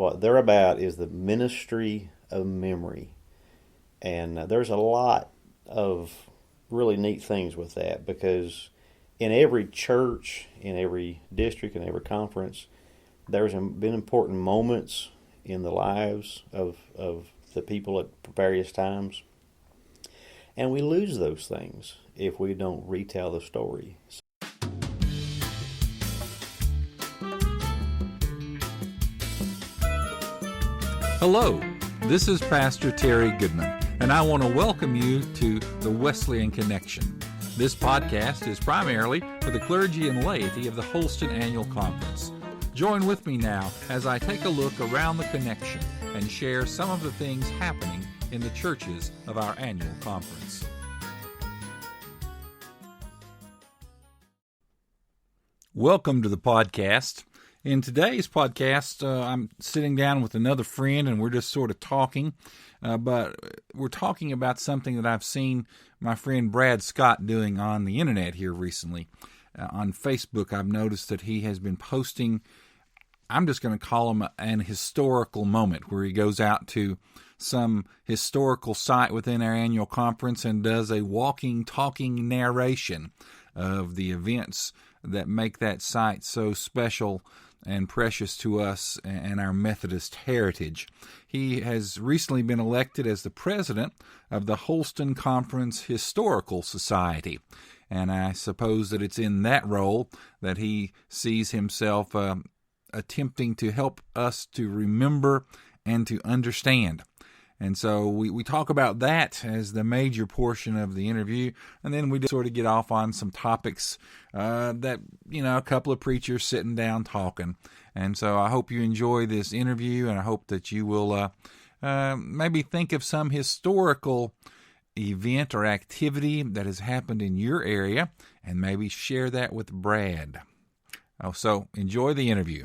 what they're about is the ministry of memory. And there's a lot of really neat things with that, because in every church, in every district, in every conference, there's been important moments in the lives of the people at various times. And we lose those things if we don't retell the story. Hello, this is Pastor Terry Goodman, and I want to welcome you to the Wesleyan Connection. This podcast is primarily for the clergy and laity of the Holston Annual Conference. Join with me now as I take a look around the Connection and share some of the things happening in the churches of our annual conference. Welcome to the podcast. In today's podcast, I'm sitting down with another friend, and we're just sort of talking, but we're talking about something that I've seen my friend Brad Scott doing on the internet here recently. On Facebook, I've noticed that he has been posting, I'm just going to call him an historical moment, where he goes out to some historical site within our annual conference and does a walking, talking narration of the events that make that site so special and precious to us and our Methodist heritage. He has recently been elected as the president of the Holston Conference Historical Society, and I suppose that it's in that role that he sees himself attempting to help us to remember and to understand. And so we talk about that as the major portion of the interview, and then we just sort of get off on some topics that, a couple of preachers sitting down talking. And so I hope you enjoy this interview, and I hope that you will maybe think of some historical event or activity that has happened in your area, and maybe share that with Brad. So enjoy the interview.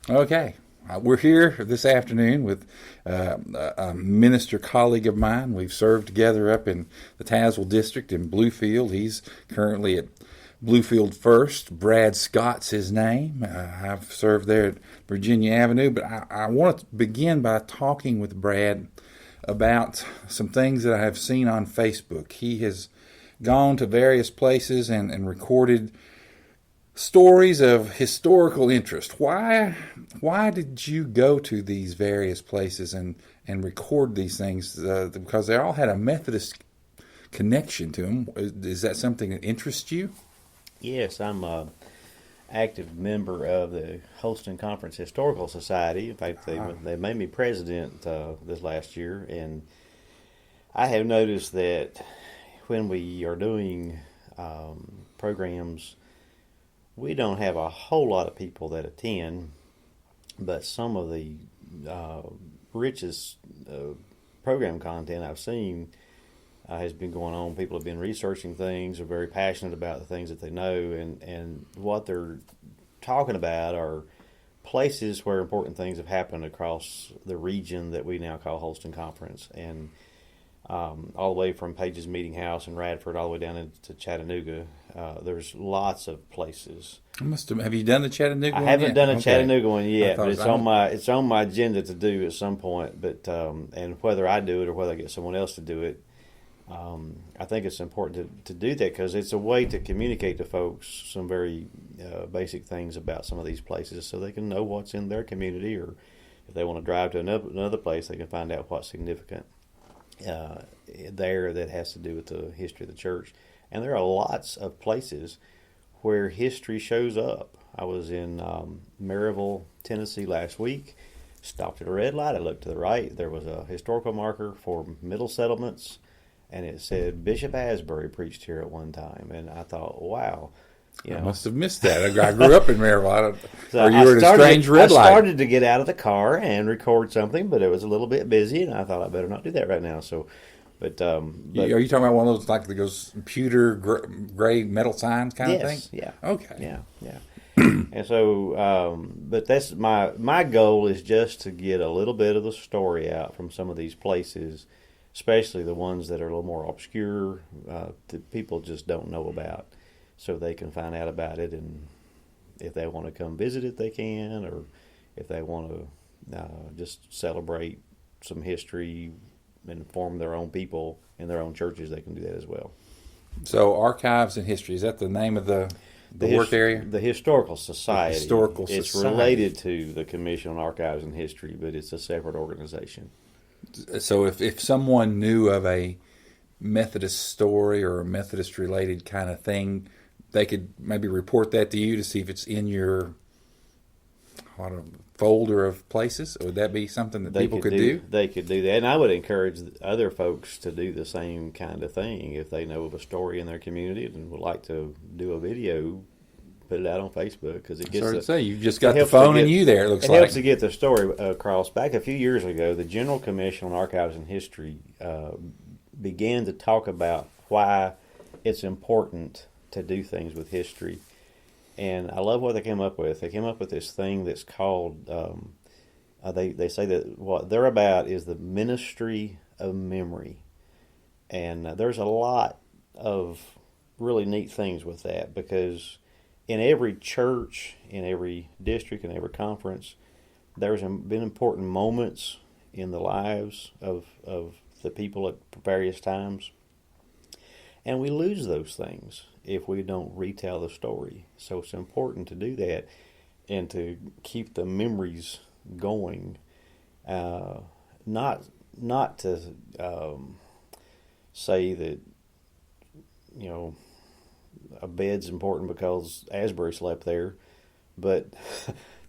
Okay. We're here this afternoon with a minister colleague of mine. We've served together up in the Tazewell district in Bluefield. He's currently at Bluefield First. Brad Scott's his name. I've served there at Virginia Avenue. But I want to begin by talking with Brad about some things that I have seen on Facebook. He has gone to various places and recorded stories of historical interest. Why did you go to these various places and record these things? Because they all had a Methodist connection to them. Is that something that interests you? Yes, I'm an active member of the Holston Conference Historical Society. In fact, they made me president this last year, and I have noticed that when we are doing programs, we don't have a whole lot of people that attend, but some of the richest program content I've seen has been going on. People have been researching things, are very passionate about the things that they know, and what they're talking about are places where important things have happened across the region that we now call Holston Conference, and all the way from Page's Meeting House in Radford all the way down into Chattanooga. There's lots of places. Have you done the Chattanooga one? I haven't done a Okay. Chattanooga one yet, but it's on my agenda to do at some point. But and whether I do it or whether I get someone else to do it, I think it's important to do that, because it's a way to communicate to folks some very basic things about some of these places, so they can know what's in their community, or if they want to drive to another place, they can find out what's significant there that has to do with the history of the church. And there are lots of places where history shows up. I was in Maryville, Tennessee last week, stopped at a red light. I looked to the right. There was a historical marker for Middle Settlements, and it said Bishop Asbury preached here at one time. And I thought, wow. I must have missed that. I grew up in Maryville. So or you were at a strange red light. I started to get out of the car and record something, but it was a little bit busy, and I thought I better not do that right now. So, but are you talking about one of those like that goes pewter gray metal signs kind of thing? Yeah. Okay. Yeah. And so, but that's my goal is just to get a little bit of the story out from some of these places, especially the ones that are a little more obscure, that people just don't know about, so they can find out about it, and if they want to come visit it, they can, or if they want to just celebrate some history and form their own people in their own churches, they can do that as well. So Archives and History, is that the name of the work area? The Historical Society. The Historical Society. It's related to the Commission on Archives and History, but it's a separate organization. So if someone knew of a Methodist story or a Methodist-related kind of thing, they could maybe report that to you to see if it's in your folder of places? Would that be something that people could do? They could do that, and I would encourage other folks to do the same kind of thing. If they know of a story in their community and would like to do a video, put it out on Facebook, because it gets. You've just got the phone and you there. It helps to get the story across. Back a few years ago, the General Commission on Archives and History began to talk about why it's important to do things with history. And I love what they came up with. They came up with this thing that's called, they say that what they're about is the ministry of memory. And there's a lot of really neat things with that, because in every church, in every district, in every conference, there's been important moments in the lives of the people at various times. And we lose those things if we don't retell the story. So it's important to do that and to keep the memories going. Not to say that, a bed's important because Asbury slept there, but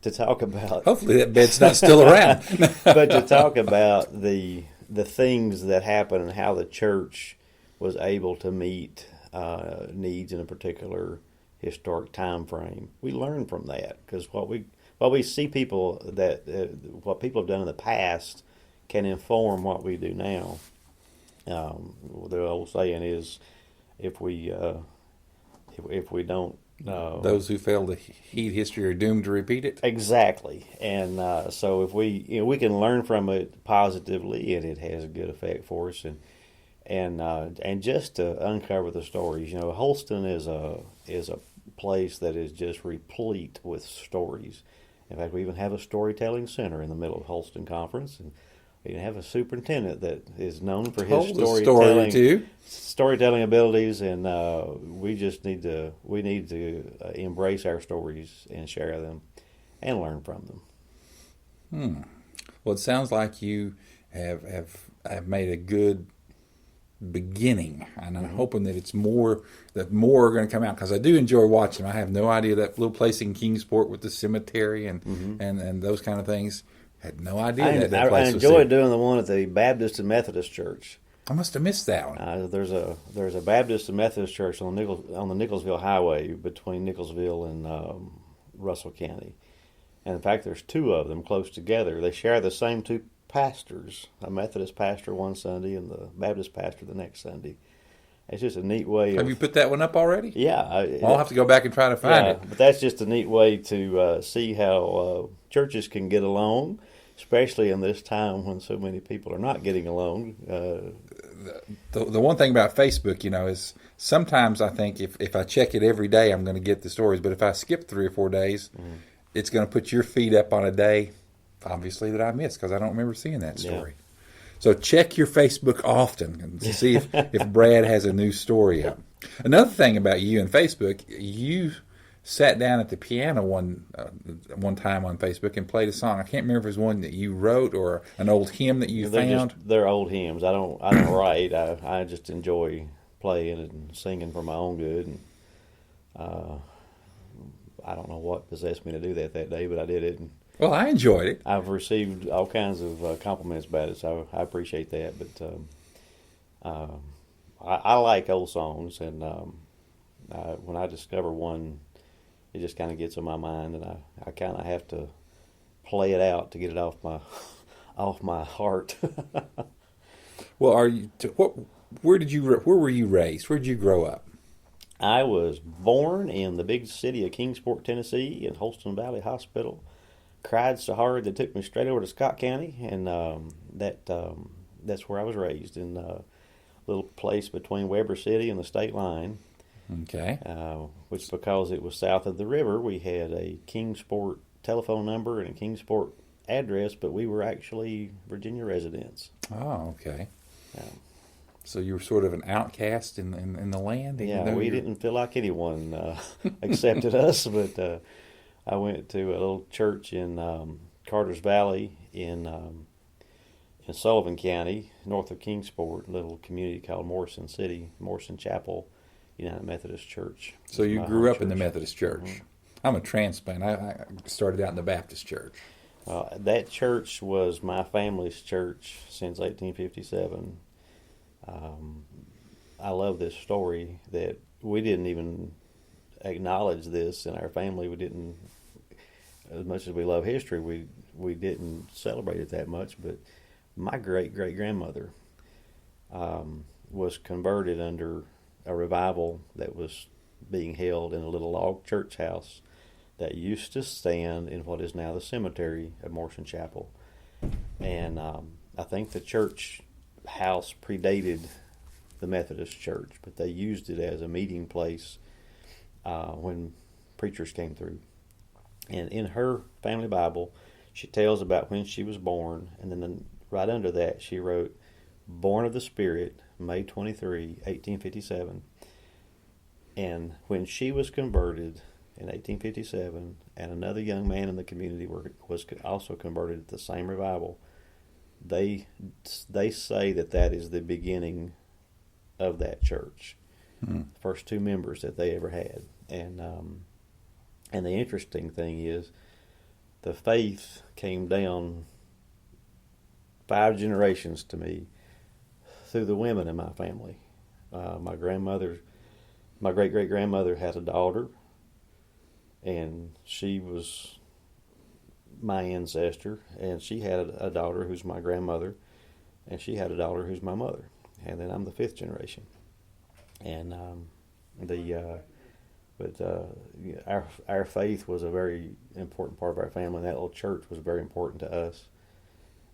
to talk about... Hopefully that bed's not still around. But to talk about the things that happen and how the church was able to meet needs in a particular historic time frame. We learn from that, because what we see people that what people have done in the past can inform what we do now. The old saying is, if we don't. Those who fail to heed history are doomed to repeat it. Exactly, and so if we can learn from it positively, and it has a good effect for us, and just to uncover the stories. Holston is a place that is just replete with stories. In fact, we even have a storytelling center in the middle of Holston Conference, and we have a superintendent that is known for his storytelling abilities, and we need to embrace our stories and share them and learn from them. Well, it sounds like you have made a good beginning, and I'm hoping that it's more are going to come out, because I do enjoy watching them. I have no idea that little place in Kingsport with the cemetery and those kind of things. Had no idea that place was there. I enjoyed doing the one at the Baptist and Methodist Church. I must have missed that one. There's a Baptist and Methodist church on the Nicholsville Highway between Nicholsville and Russell County, and in fact, there's two of them close together. They share the same two pastors, a Methodist pastor one Sunday and the Baptist pastor the next Sunday. It's just a neat way. Have you put that one up already? Yeah. I'll have to go back and try to find it. But that's just a neat way to see how churches can get along, especially in this time when so many people are not getting along. The one thing about Facebook, is sometimes I think if I check it every day, I'm going to get the stories. But if I skip 3 or 4 days, it's going to put your feed up on a day, obviously, that I missed, because I don't remember seeing that story. Yeah. So check your Facebook often and see if Brad has a new story up. Another thing about you and Facebook, you sat down at the piano one time on Facebook and played a song. I can't remember if it was one that you wrote or an old hymn that you found. They're old hymns. I don't write. I just enjoy playing and singing for my own good. And I don't know what possessed me to do that day, but I did it. And well, I enjoyed it. I've received all kinds of compliments about it, so I appreciate that. But I like old songs, and when I discover one, it just kind of gets in my mind, and I kind of have to play it out to get it off my heart. Well, where were you raised? Where did you grow up? I was born in the big city of Kingsport, Tennessee, in Holston Valley Hospital. Cried so hard they took me straight over to Scott County, and that's where I was raised, in a little place between Weber City and the state line. Okay. Which, because it was south of the river, we had a Kingsport telephone number and a Kingsport address, but we were actually Virginia residents. Oh, okay. Yeah. So you were sort of an outcast in the land? Yeah, we didn't feel like anyone accepted us, but I went to a little church in Carter's Valley in Sullivan County, north of Kingsport, a little community called Morrison Chapel United Methodist Church. So you grew up in the Methodist church. Mm-hmm. I'm a transplant. I started out in the Baptist church. That church was my family's church since 1857. I love this story that we didn't even acknowledge this in our family. We didn't, as much as we love history, we didn't celebrate it that much, but my great-great-grandmother was converted under a revival that was being held in a little log church house that used to stand in what is now the cemetery of Morrison Chapel. And I think the church house predated the Methodist church, but they used it as a meeting place when preachers came through. And in her family Bible, she tells about when she was born, and then right under that, she wrote, "Born of the Spirit, May 23, 1857. And when she was converted in 1857, and another young man in the community was also converted at the same revival, they say that is the beginning of that church. First two members that they ever had. And the interesting thing is, the faith came down 5 generations to me through the women in my family. My great-great-grandmother had a daughter, and she was my ancestor, and she had a daughter who's my grandmother, and she had a daughter who's my mother, and then I'm the 5th generation. And our faith was a very important part of our family, and that little church was very important to us.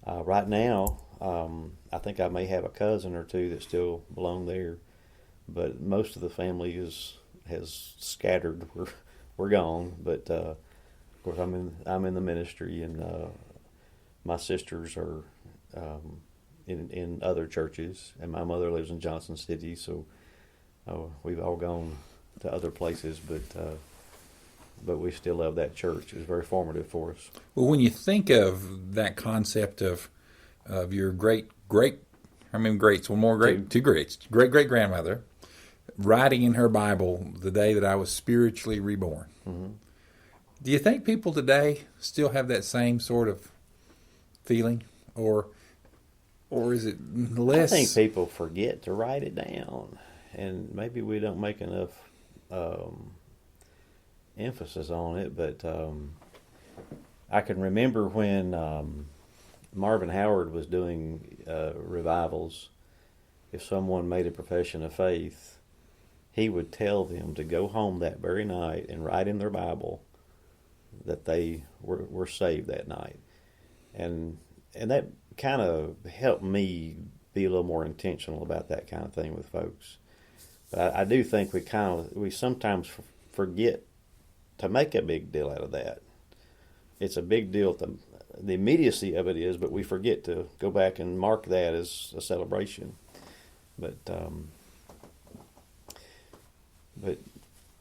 Right now, I think I may have a cousin or two that still belong there, but most of the family has scattered. We're gone, but of course I'm in the ministry, and my sisters are in other churches, and my mother lives in Johnson City, so we've all gone to other places, but we still love that church. It was very formative for us. Well, when you think of that concept of your great great-great-grandmother writing in her Bible the day that I was spiritually reborn, mm-hmm. Do you think people today still have that same sort of feeling, or is it less? I think people forget to write it down, and maybe we don't make enough emphasis on it, but I can remember when Marvin Howard was doing revivals. If someone made a profession of faith, he would tell them to go home that very night and write in their Bible that they were saved that night, and that kind of helped me be a little more intentional about that kind of thing with folks. But I do think we sometimes forget to make a big deal out of that. It's a big deal. The immediacy of it is, but we forget to go back and mark that as a celebration. But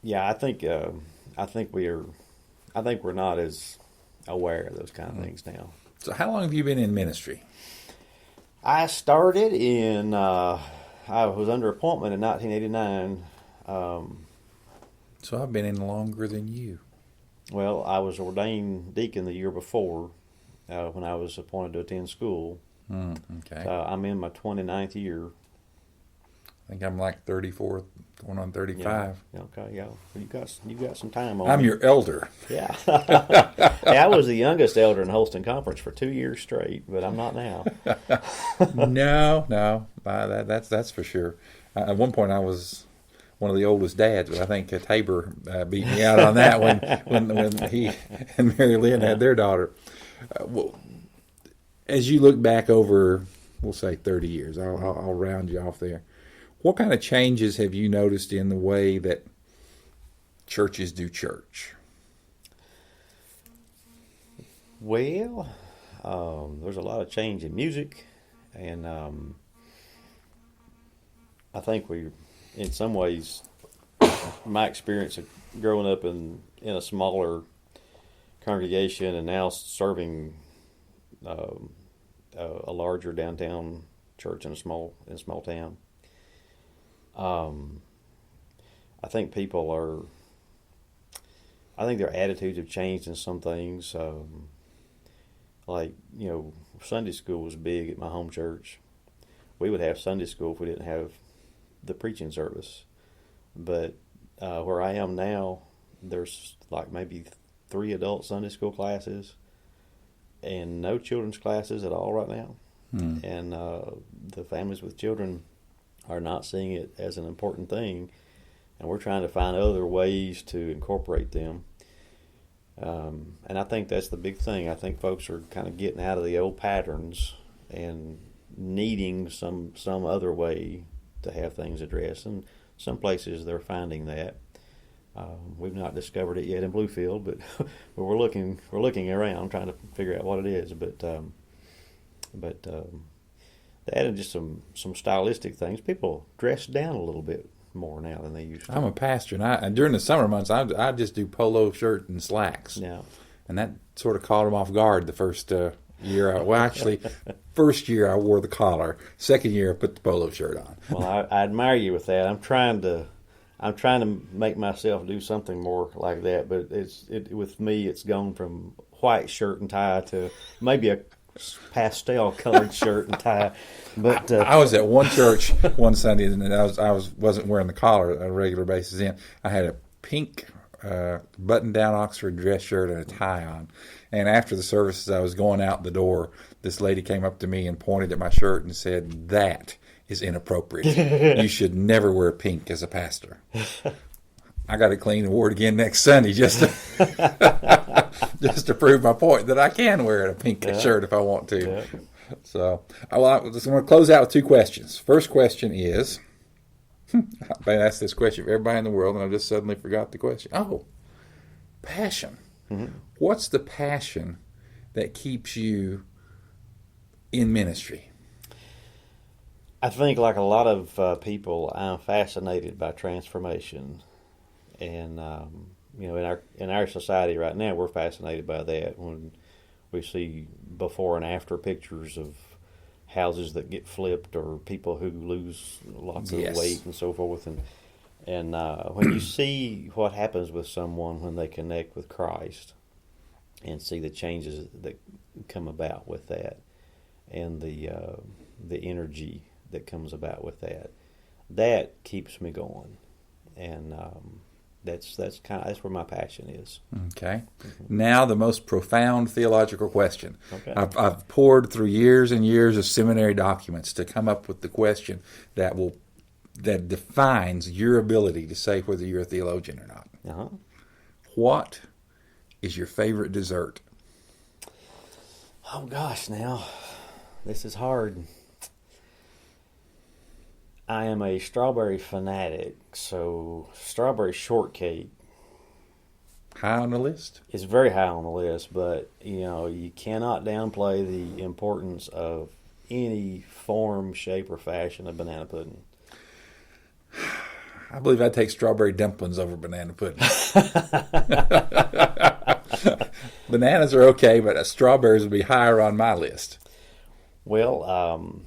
yeah, I think we're not as aware of those kind of things now. So, how long have you been in ministry? I started in. I was under appointment in 1989. So I've been in longer than you. Well, I was ordained deacon the year before when I was appointed to attend school. Okay. So I'm in my 29th year. I think I'm like 34, going on 35. Yeah. Okay, yeah. Well, you got some time on I'm your elder. Yeah. Hey, I was the youngest elder in Holston Conference for 2 years straight, but I'm not now. No, that's for sure. At one point, I was one of the oldest dads, but I think Tabor beat me out on that when he and Mary Lynn had their daughter. Well, as you look back over, we'll say 30 years, I'll round you off there. What kind of changes have you noticed in the way that churches do church? Well, there's a lot of change in music, and I think in some ways, my experience of growing up in a smaller congregation and now serving a larger downtown church in a small town. I think their attitudes have changed in some things. Like, Sunday school was big at my home church. We would have Sunday school if we didn't have the preaching service. But where I am now, there's like maybe 3 adult Sunday school classes and no children's classes at all right now. And the families with children are not seeing it as an important thing, and we're trying to find other ways to incorporate them. And I think that's the big thing. I think folks are kind of getting out of the old patterns and needing some other way to have things addressed. And some places they're finding that. We've not discovered it yet in Bluefield, but we're looking around trying to figure out what it is. But they added just some stylistic things. People dress down a little bit more now than they used to. I'm a pastor, and during the summer months, I just do polo shirt and slacks. Yeah. And that sort of caught them off guard the first year. First year I wore the collar. Second year I put the polo shirt on. Well, I admire you with that. I'm trying to make myself do something more like that, but with me, it's gone from white shirt and tie to maybe a pastel colored shirt and tie. But I was at one church one Sunday, and wasn't wearing the collar on a regular basis. I had a pink button-down Oxford dress shirt and a tie on. And after the services, I was going out the door. This lady came up to me and pointed at my shirt and said, "That is inappropriate. You should never wear pink as a pastor." I got it clean and wore it again next Sunday just to prove my point that I can wear a pink shirt if I want to. Yeah. So I'm just going to close out with 2 questions. First question is, I've been asked this question for everybody in the world, and I just suddenly forgot the question. Oh, passion. Mm-hmm. What's the passion that keeps you in ministry? I think, like a lot of people, I'm fascinated by transformation, and in our society right now, we're fascinated by that when we see before and after pictures of houses that get flipped or people who lose lots of weight and so forth, and when you see what happens with someone when they connect with Christ and see the changes that come about with that, and the energy that comes about with that keeps me going, and that's where my passion is. Okay. Mm-hmm. Now the most profound theological question. Okay. I've poured through years and years of seminary documents to come up with the question that defines your ability to say whether you're a theologian or not. Uh-huh. What is your favorite dessert? Oh gosh, now this is hard. I am a strawberry fanatic, so strawberry shortcake. High on the list? It's very high on the list, but you cannot downplay the importance of any form, shape, or fashion of banana pudding. I believe I'd take strawberry dumplings over banana pudding. Bananas are okay, but strawberries would be higher on my list. Well,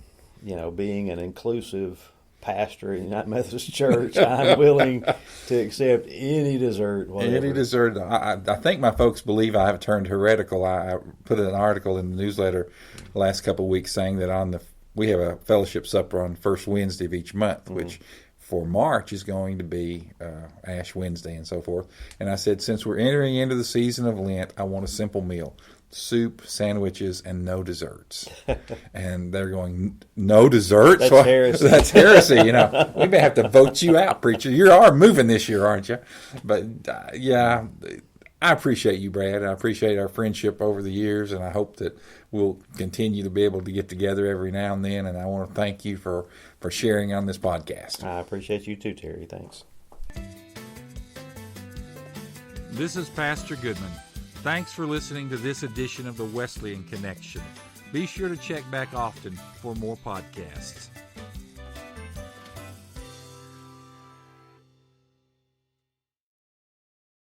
being an inclusive pastor in United Methodist Church, I'm willing to accept any dessert. Whatever. Any dessert. I think my folks believe I have turned heretical. I put an article in the newsletter the last couple of weeks saying that we have a fellowship supper on first Wednesday of each month, mm-hmm. which for March is going to be Ash Wednesday and so forth. And I said, since we're entering into the season of Lent, I want a simple meal. Soup, sandwiches, and no desserts. And they're going, no desserts? That's heresy. That's heresy. We may have to vote you out, preacher. You are moving this year, aren't you? But, I appreciate you, Brad. I appreciate our friendship over the years, and I hope that we'll continue to be able to get together every now and then. And I want to thank you for sharing on this podcast. I appreciate you too, Terry. Thanks. This is Pastor Goodman. Thanks for listening to this edition of the Wesleyan Connection. Be sure to check back often for more podcasts.